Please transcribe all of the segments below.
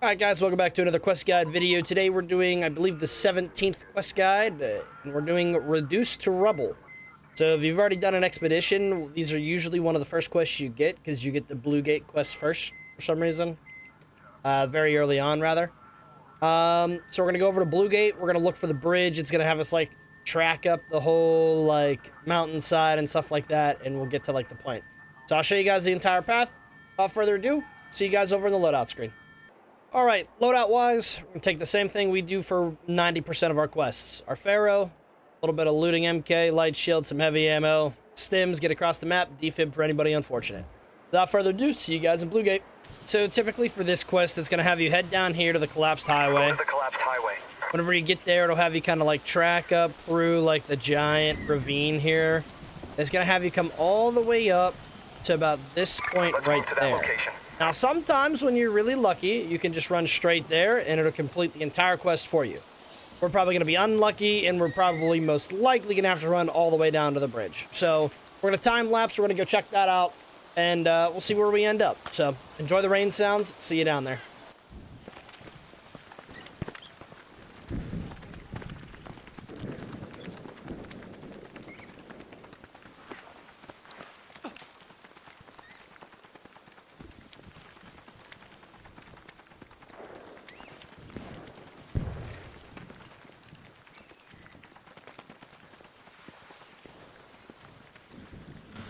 Alright guys, welcome back to another quest guide video. Today we're doing, I believe, the 17th quest guide, and we're doing Reduced to Rubble. So if you've already done an expedition, these are usually one of the first quests you get, because you get the Blue Gate quest first, for some reason. Very early on, rather. So we're going to go over to Blue Gate, we're going to look for the bridge, it's going to have us, like, track up the whole, like, mountainside and stuff like that, and we'll get to, like, the point. So I'll show you guys the entire path. Without further ado, see you guys over in the loadout screen. Alright, loadout-wise, we're going to take the same thing we do for 90% of our quests. Our Pharaoh, a little bit of looting MK, light shield, some heavy ammo, stims, get across the map, defib for anybody unfortunate. Without further ado, see you guys in Blue Gate. So typically for this quest, it's going to have you head down here to the collapsed highway. Whenever you get there, it'll have you kind of like track up through like the giant ravine here. It's going to have you come all the way up to about this point right there. Now, sometimes when you're really lucky, you can just run straight there and it'll complete the entire quest for you. We're probably going to be unlucky and we're probably most likely going to have to run all the way down to the bridge. So we're going to time lapse. We're going to go check that out and we'll see where we end up. So enjoy the rain sounds. See you down there.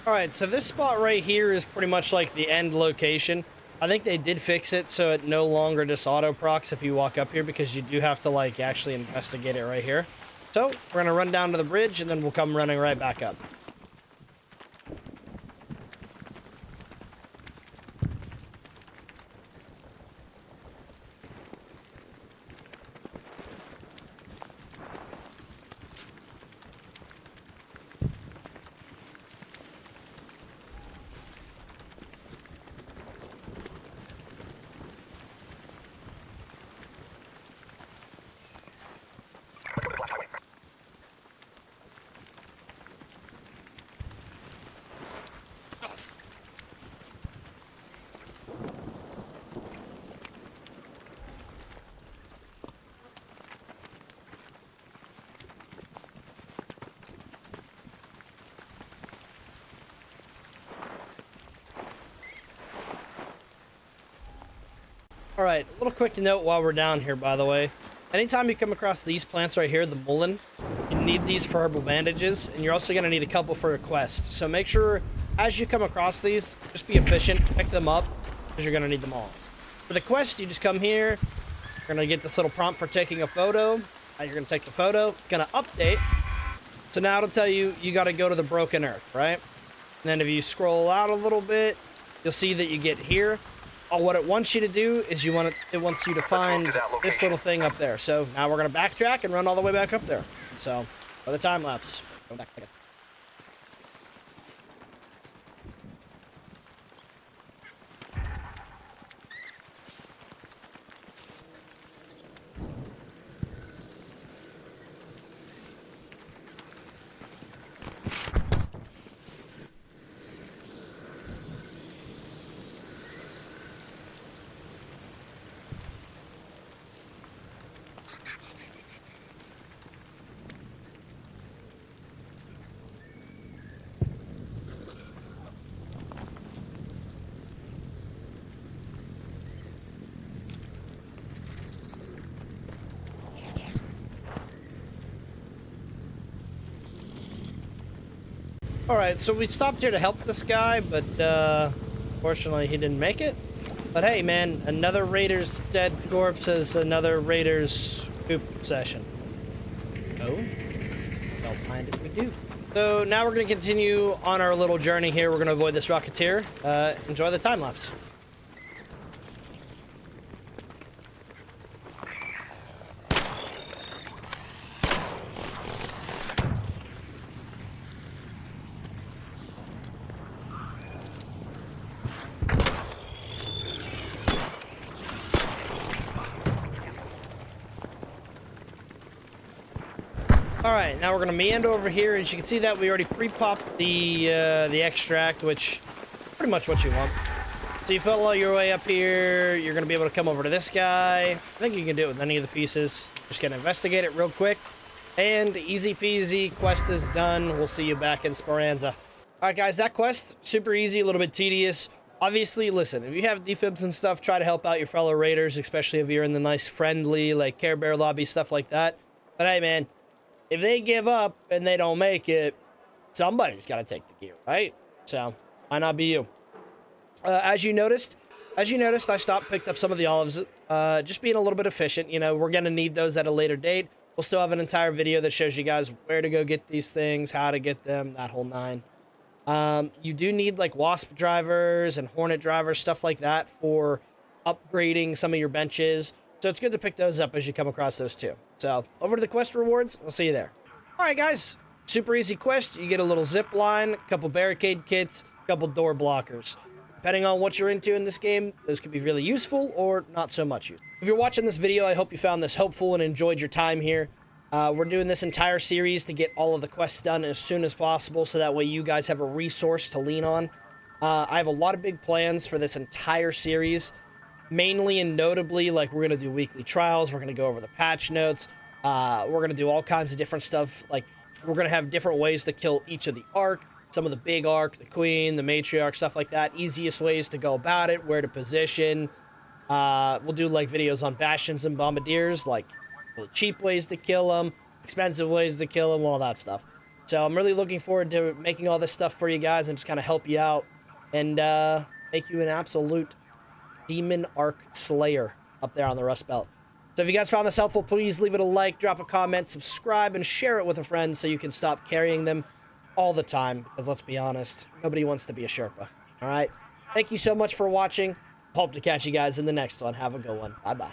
Alright, so this spot right here is pretty much like the end location. I think they did fix it so it no longer just auto-procs if you walk up here because you do have to like actually investigate it right here. So, we're going to run down to the bridge and then we'll come running right back up. Alright, a little quick note while we're down here, by the way. Anytime you come across these plants right here, the mullein, you need these for herbal bandages, and you're also going to need a couple for a quest. So make sure, as you come across these, just be efficient, pick them up, because you're going to need them all. For the quest, you just come here, you're going to get this little prompt for taking a photo. You're going to take the photo, it's going to update. So now it'll tell you, you got to go to the Broken Earth, right? And then if you scroll out a little bit, you'll see that you get here. What it wants you to do is it wants you to find this little thing up there. So now we're going to backtrack and run all the way back up there. So for the time lapse, go back again. Alright, so we stopped here to help this guy, but fortunately he didn't make it. But hey man, another raider's dead corpse is another raider's poop session. Oh, don't mind if we do. So now we're going to continue on our little journey here. We're going to avoid this rocketeer. Enjoy the time lapse. Alright, now we're going to meander over here, and as you can see that we already pre-popped the extract, which is pretty much what you want. So you follow your way up here. You're going to be able to come over to this guy. I think you can do it with any of the pieces. Just going to investigate it real quick. And easy peasy, quest is done. We'll see you back in Speranza. All right, guys, that quest, super easy, a little bit tedious. Obviously, listen, if you have defibs and stuff, try to help out your fellow raiders, especially if you're in the nice, friendly, like, Care Bear lobby, stuff like that. But hey, man, if they give up and they don't make it, somebody's got to take the gear, right? So, why not be you? As you noticed, I picked up some of the olives, just being a little bit efficient. You know, we're going to need those at a later date. We'll still have an entire video that shows you guys where to go get these things, how to get them, that whole nine. You do need like Wasp drivers and Hornet drivers, stuff like that for upgrading some of your benches. So it's good to pick those up as you come across those too. So over to the quest rewards. I'll see you there. All right, guys, super easy quest. You get a little zip line, a couple barricade kits, a couple door blockers. Depending on what you're into in this game, those could be really useful or not so much useful. If you're watching this video, I hope you found this helpful and enjoyed your time here. We're doing this entire series to get all of the quests done as soon as possible, so that way you guys have a resource to lean on. I have a lot of big plans for this entire series, mainly and notably, like we're going to do weekly trials, we're going to go over the patch notes, we're going to do all kinds of different stuff, like we're going to have different ways to kill each of the arc, some of the big arc, the queen, the matriarch, stuff like that, easiest ways to go about it, where to position. We'll do like videos on bastions and bombardiers, like the cheap ways to kill them, expensive ways to kill them, all that stuff. So I'm really looking forward to making all this stuff for you guys and just kind of help you out and make you an absolute demon arc slayer up there on the Rust Belt. So if you guys found this helpful, please leave it a like, drop a comment, subscribe, and share it with a friend so you can stop carrying them all the time, because let's be honest, nobody wants to be a Sherpa. All right? Thank you so much for watching. Hope to catch you guys in the next one. Have a good one. Bye-bye.